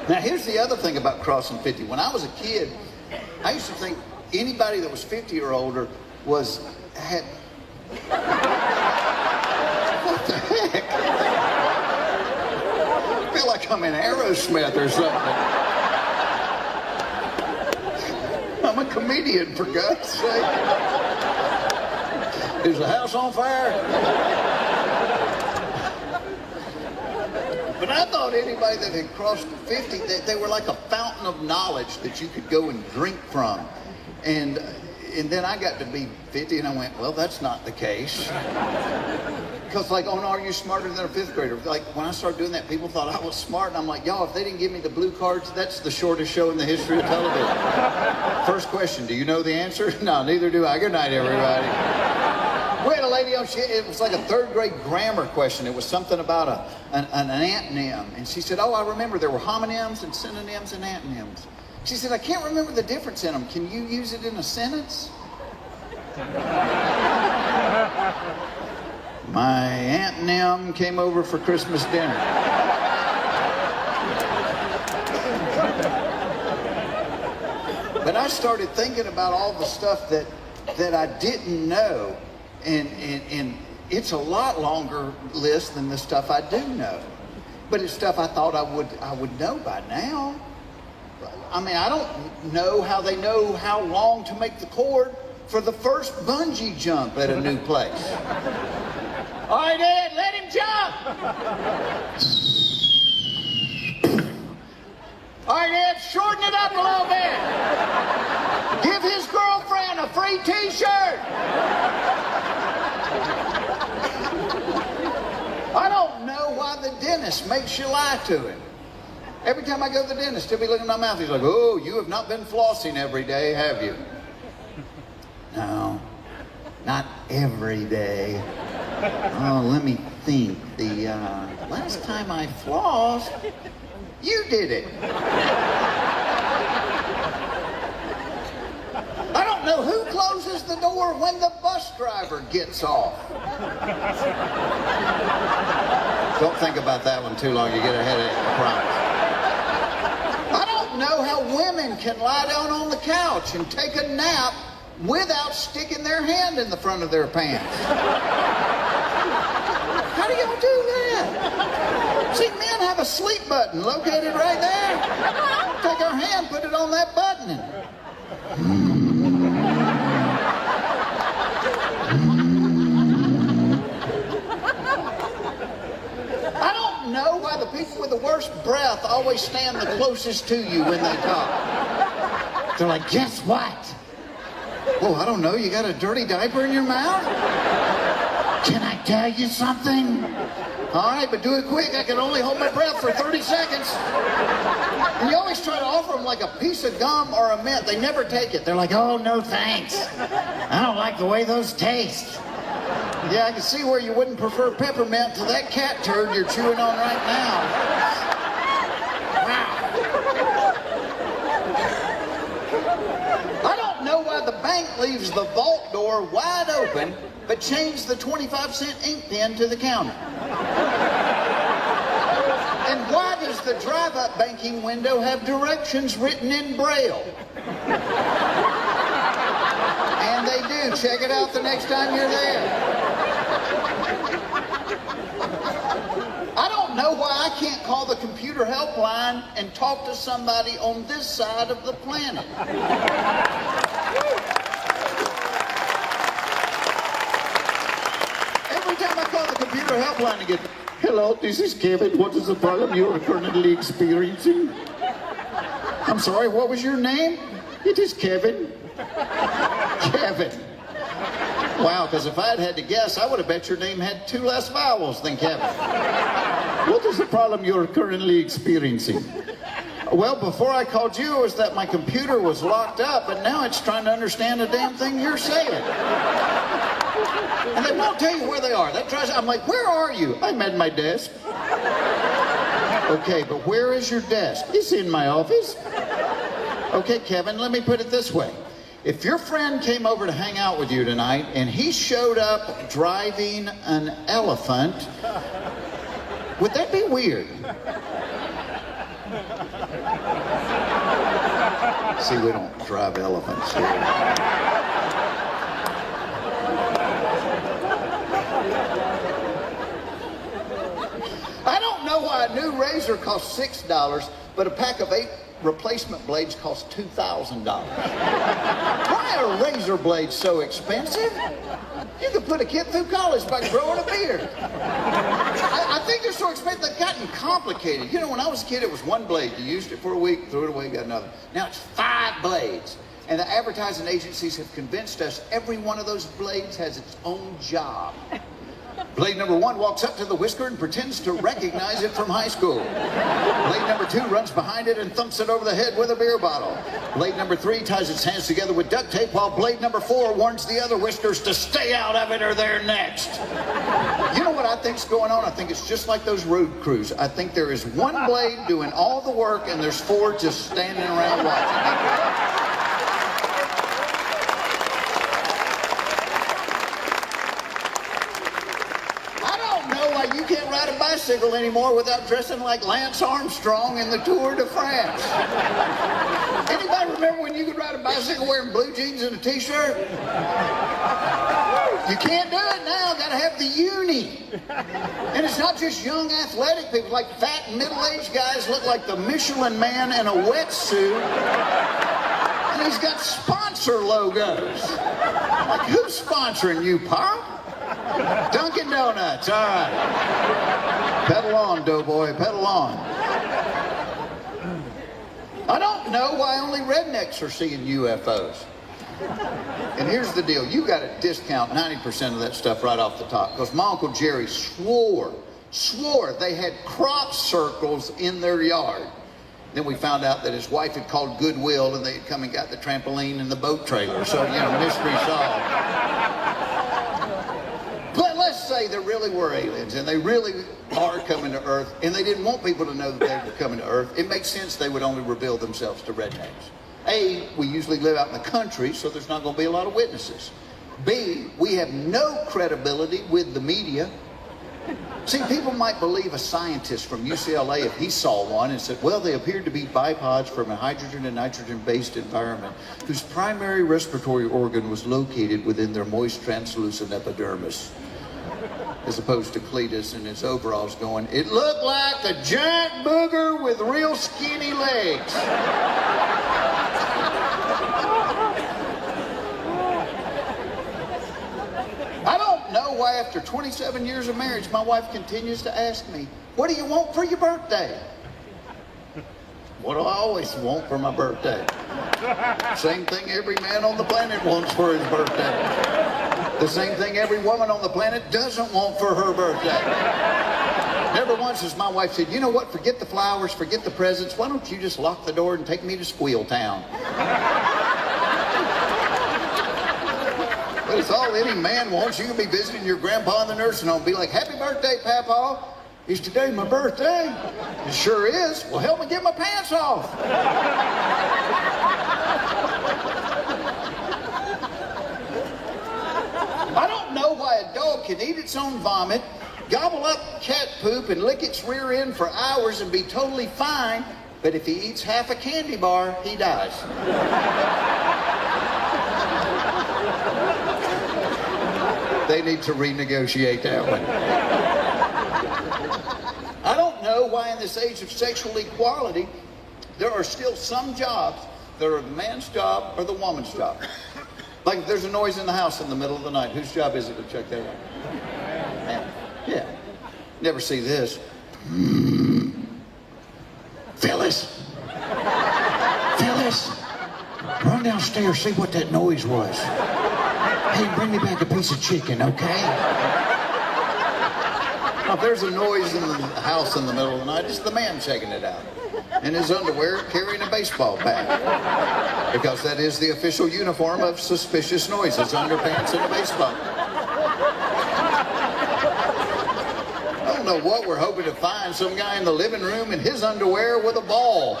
Now, here's the other thing about crossing 50. When I was a kid, I used to think anybody that was 50 or older had... What the heck? I feel like I'm in Aerosmith or something. I'm a comedian, for God's sake. Is the house on fire? But I thought anybody that had crossed 50, they were like a fountain of knowledge that you could go and drink from. And then I got to be 50 and I went, well, that's not the case. Because like, oh no, are you smarter than a fifth grader? Like when I started doing that, people thought I was smart. And I'm like, y'all, if they didn't give me the blue cards, that's the shortest show in the history of television. First question, do you know the answer? No, neither do I. Good night, everybody. We had a lady on, it was like a third grade grammar question. It was something about an antonym. And she said, oh, I remember there were homonyms and synonyms and antonyms. She said, I can't remember the difference in them. Can you use it in a sentence? My antonym came over for Christmas dinner. But I started thinking about all the stuff that I didn't know. And it's a lot longer list than the stuff I do know. But it's stuff I thought I would know by now. I mean, I don't know how they know how long to make the cord for the first bungee jump at a new place. All right, Ed, let him jump! All right, Ed, shorten it up a little bit. Give his girlfriend a free t-shirt. I don't know why the dentist makes you lie to him. Every time I go to the dentist, he'll be looking at my mouth. He's like, oh, you have not been flossing every day, have you? No, not every day. Oh, let me think. The last time I flossed, you did it. I don't know who closes the door when the bus driver gets off. Don't think about that one too long. You get a headache, I promise. I don't know how women can lie down on the couch and take a nap without sticking their hand in the front of their pants. How do y'all do that? See, men have a sleep button located right there. Take our hand, put it on that button, and... I don't know why the people with the worst breath always stand the closest to you when they talk. They're like, guess what? Oh, I don't know, you got a dirty diaper in your mouth? Can I tell you something? All right, but do it quick. I can only hold my breath for 30 seconds. And you always try to offer them like a piece of gum or a mint. They never take it. They're like, oh, no thanks. I don't like the way those taste. Yeah, I can see where you wouldn't prefer peppermint to that cat turd you're chewing on right now. Wow. I don't know why the bank leaves the vault door wide open, but change the 25-cent ink pen to the counter. And why does the drive-up banking window have directions written in Braille? And they do. Check it out the next time you're there. I don't know why I can't call the computer helpline and talk to somebody on this side of the planet. Every time I call the computer helpline and get, hello, this is Kevin. What is the problem you are currently experiencing? I'm sorry, what was your name? It is Kevin. Kevin. Wow, because if I had had to guess, I would have bet your name had 2 less vowels than Kevin. What is the problem you're currently experiencing? Well, before I called you, it was that my computer was locked up, and now it's trying to understand a damn thing you're saying. And they won't tell you where they are. I'm like, where are you? I'm at my desk. Okay, but where is your desk? It's in my office. Okay, Kevin, let me put it this way. If your friend came over to hang out with you tonight and he showed up driving an elephant, would that be weird? See, we don't drive elephants here. I don't know why a new razor costs $6, but a pack of 8 replacement blades cost $2,000. Why are razor blades so expensive? You could put a kid through college by growing a beard. I think they're so expensive, they've gotten complicated. You know, when I was a kid, it was one blade. You used it for a week, threw it away, got another. Now it's 5 blades. And the advertising agencies have convinced us every one of those blades has its own job. Blade number 1 walks up to the whisker and pretends to recognize it from high school. Blade number 2 runs behind it and thumps it over the head with a beer bottle. Blade number 3 ties its hands together with duct tape, while blade number 4 warns the other whiskers to stay out of it or they're next. You know what I think's going on? I think it's just like those road crews. I think there is one blade doing all the work and there's 4 just standing around watching. You can't ride a bicycle anymore without dressing like Lance Armstrong in the Tour de France. Anybody remember when you could ride a bicycle wearing blue jeans and a t-shirt? You can't do it now. Got to have the uni. And it's not just young athletic people, like fat middle-aged guys look like the Michelin Man in a wetsuit. And he's got sponsor logos. Like, who's sponsoring you, Pop? Dunkin' Donuts, all right. Pedal on, doughboy, pedal on. I don't know why only rednecks are seeing UFOs. And here's the deal. You got to discount 90% of that stuff right off the top. Because my Uncle Jerry swore they had crop circles in their yard. Then we found out that his wife had called Goodwill and they had come and got the trampoline and the boat trailer. So, you know, mystery solved. But let's say there really were aliens and they really are coming to Earth and they didn't want people to know that they were coming to Earth. It makes sense they would only reveal themselves to rednecks. A, we usually live out in the country, so there's not going to be a lot of witnesses. B, we have no credibility with the media. See, people might believe a scientist from UCLA if he saw one and said, well, they appeared to be bipods from a hydrogen and nitrogen-based environment whose primary respiratory organ was located within their moist, translucent epidermis. As opposed to Cletus in his overalls going, it looked like a giant booger with real skinny legs. I don't know why after 27 years of marriage, my wife continues to ask me, what do you want for your birthday? What do I always want for my birthday? Same thing every man on the planet wants for his birthday. The same thing every woman on the planet doesn't want for her birthday. Never once has my wife said, you know what, forget the flowers, forget the presents, why don't you just lock the door and take me to Squeal Town? But it's all any man wants. You can be visiting your grandpa in the nursing home, be like, happy birthday, Papa. Is today my birthday? It sure is. Well, help me get my pants off. I don't know why a dog can eat its own vomit, gobble up cat poop, and lick its rear end for hours and be totally fine, but if he eats half a candy bar, he dies. They need to renegotiate that one. I don't know why in this age of sexual equality, there are still some jobs that are the man's job or the woman's job. Like if there's a noise in the house in the middle of the night, whose job is it to check that out? Man, yeah. Never see this. Phyllis! Phyllis! Run downstairs, see what that noise was. Hey, bring me back a piece of chicken, okay? Now, if there's a noise in the house in the middle of the night, it's the man checking it out. In his underwear, carrying a baseball bat. Because that is the official uniform of suspicious noises, underpants and a baseball. I don't know what we're hoping to find. Some guy in the living room in his underwear with a ball.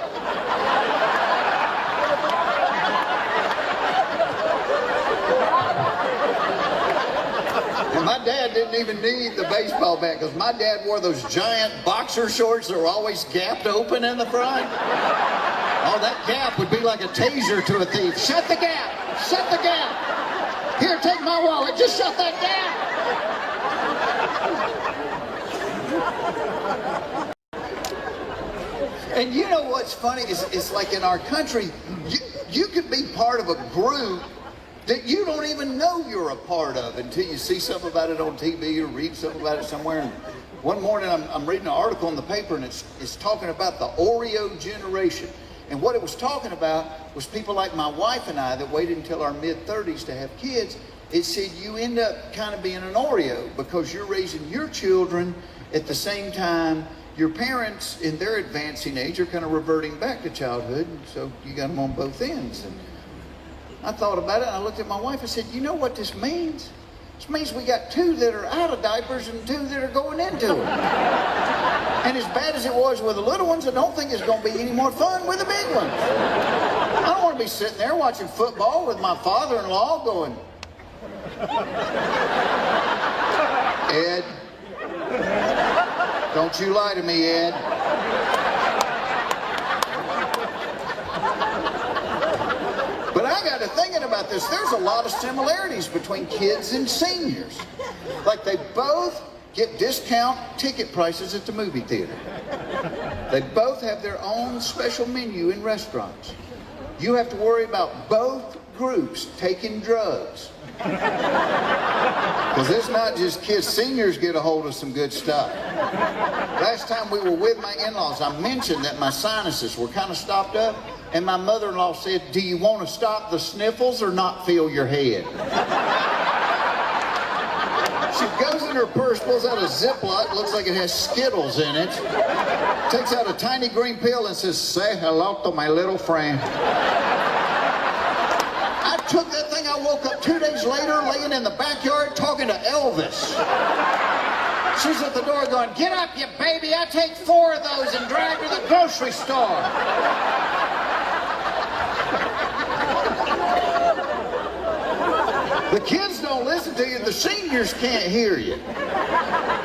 And my dad didn't even need the baseball bat because my dad wore those giant boxer shorts that were always gapped open in the front. Oh, that gap would be like a taser to a thief. Shut the gap! Shut the gap! Here, take my wallet. Just shut that gap! And you know what's funny is it's like in our country, you could be part of a group that you don't even know you're a part of until you see something about it on TV or read something about it somewhere. And one morning I'm reading an article in the paper and it's talking about the Oreo generation. And what it was talking about was people like my wife and I that waited until our mid-30s to have kids. It said you end up kind of being an Oreo because you're raising your children at the same time your parents in their advancing age are kind of reverting back to childhood. And so you got them on both ends. And I thought about it and I looked at my wife and said, you know what this means? This means we got two that are out of diapers and two that are going into them. And as bad as it was with the little ones, I don't think it's going to be any more fun with the big ones. I don't want to be sitting there watching football with my father-in-law going, Ed, don't you lie to me, Ed. But I got to thinking about this. There's a lot of similarities between kids and seniors. Like they both get discount ticket prices at the movie theater. They both have their own special menu in restaurants. You have to worry about both groups taking drugs. Because it's not just kids. Seniors get a hold of some good stuff. Last time we were with my in-laws, I mentioned that my sinuses were kind of stopped up. And my mother-in-law said, do you want to stop the sniffles or not feel your head? She goes in her purse, pulls out a Ziploc, looks like it has Skittles in it, takes out a tiny green pill and says, say hello to my little friend. I took that thing, I woke up 2 days later laying in the backyard talking to Elvis. She's at the door going, get up, you baby, I take 4 of those and drive to the grocery store. The kids don't listen to you, the seniors can't hear you.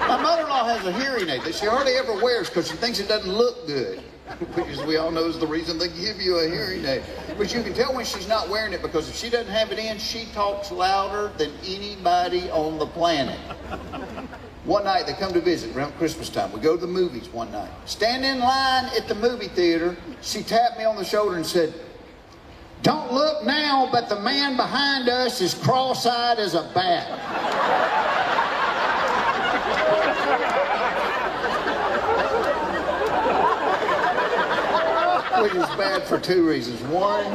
My mother-in-law has a hearing aid that she hardly ever wears because she thinks it doesn't look good. Which, as we all know, is the reason they give you a hearing aid. But you can tell when she's not wearing it because if she doesn't have it in, she talks louder than anybody on the planet. One night, they come to visit around Christmas time. We go to the movies one night. Stand in line at the movie theater. She tapped me on the shoulder and said, don't look now, but the man behind us is cross-eyed as a bat. Which is bad for 2 reasons. One,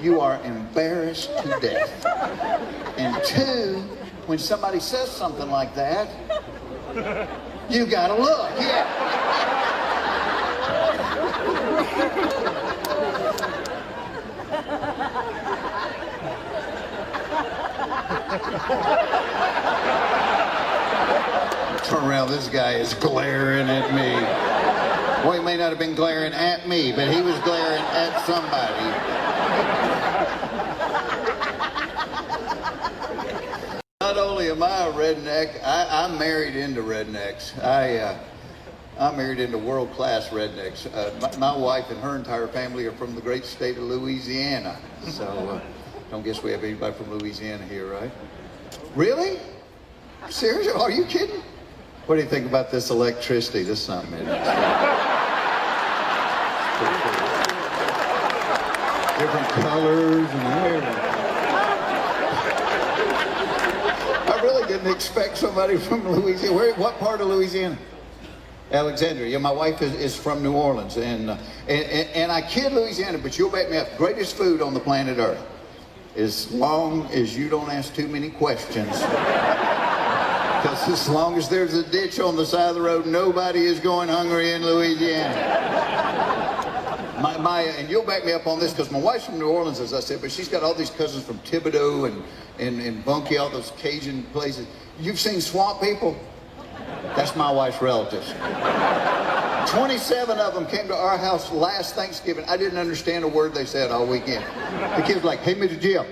you are embarrassed to death. And 2, when somebody says something like that, you gotta look. Yeah. Turn around, this guy is glaring at me. Well, he may not have been glaring at me, but he was glaring at somebody. Not only am I a redneck, I'm married into rednecks. I'm married into world-class rednecks. My wife and her entire family are from the great state of Louisiana. So, don't guess we have anybody from Louisiana here, right? Really? Seriously? Are you kidding? What do you think about this electricity? This is something. Different colors and everything. I really didn't expect somebody from Louisiana. What part of Louisiana? Alexandria. Yeah, my wife is from New Orleans, and I kid Louisiana, but you'll back me up. Greatest food on the planet Earth, as long as you don't ask too many questions. Because as long as there's a ditch on the side of the road, nobody is going hungry in Louisiana. And you'll back me up on this because my wife's from New Orleans, as I said, but she's got all these cousins from Thibodeau and Bunkie, all those Cajun places. You've seen swamp people? That's my wife's relatives. 27 of them came to our house last Thanksgiving. I didn't understand a word they said all weekend. The kids were like, hey, Mr. Jeff,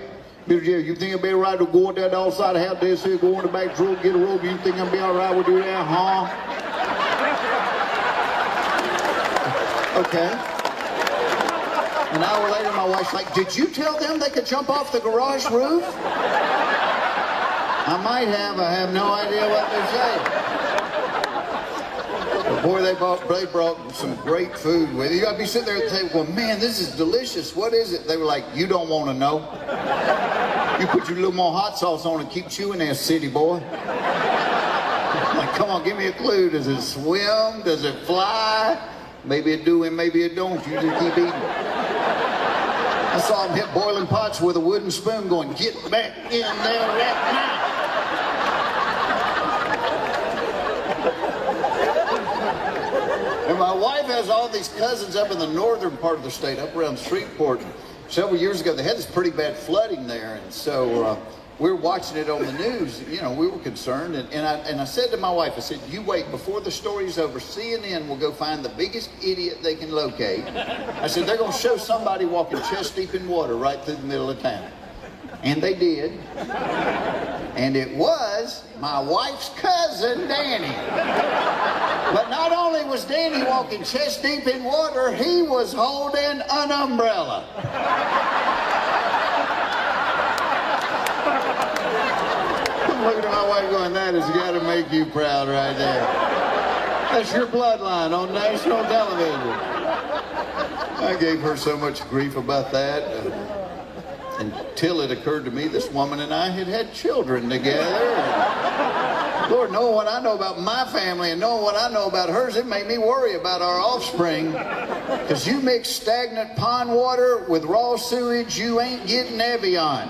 Mr. Jerry, you think I'll be all right to go out there the outside of the house, this here, go in the back drawer, get a rope? You think I'll be all right with do that, huh? Okay. An hour later, my wife's like, did you tell them they could jump off the garage roof? I might have. I have no idea what they're saying. But boy, they brought some great food with you. I'd be sitting there at the table going, man, this is delicious. What is it? They were like, you don't want to know. You put your little more hot sauce on and keep chewing there, city boy. I'm like, come on, give me a clue. Does it swim? Does it fly? Maybe it do and maybe it don't. You just keep eating. I saw him hit boiling pots with a wooden spoon going, get back in there right now. And my wife has all these cousins up in the northern part of the state, up around Shreveport. Several years ago, they had this pretty bad flooding there, and so we were watching it on the news. You know, we were concerned, and I said to my wife, I said, you wait, before the story's over, CNN will go find the biggest idiot they can locate. I said, they're going to show somebody walking chest deep in water right through the middle of town. And they did. And it was my wife's cousin, Danny. But not only was Danny walking chest deep in water, he was holding an umbrella. I'm looking at my wife going, that has got to make you proud right there. That's your bloodline on national television. I gave her so much grief about that. Until it occurred to me this woman and I had had children together. And Lord, knowing what I know about my family and knowing what I know about hers, it made me worry about our offspring. Because you mix stagnant pond water with raw sewage, you ain't getting Evian.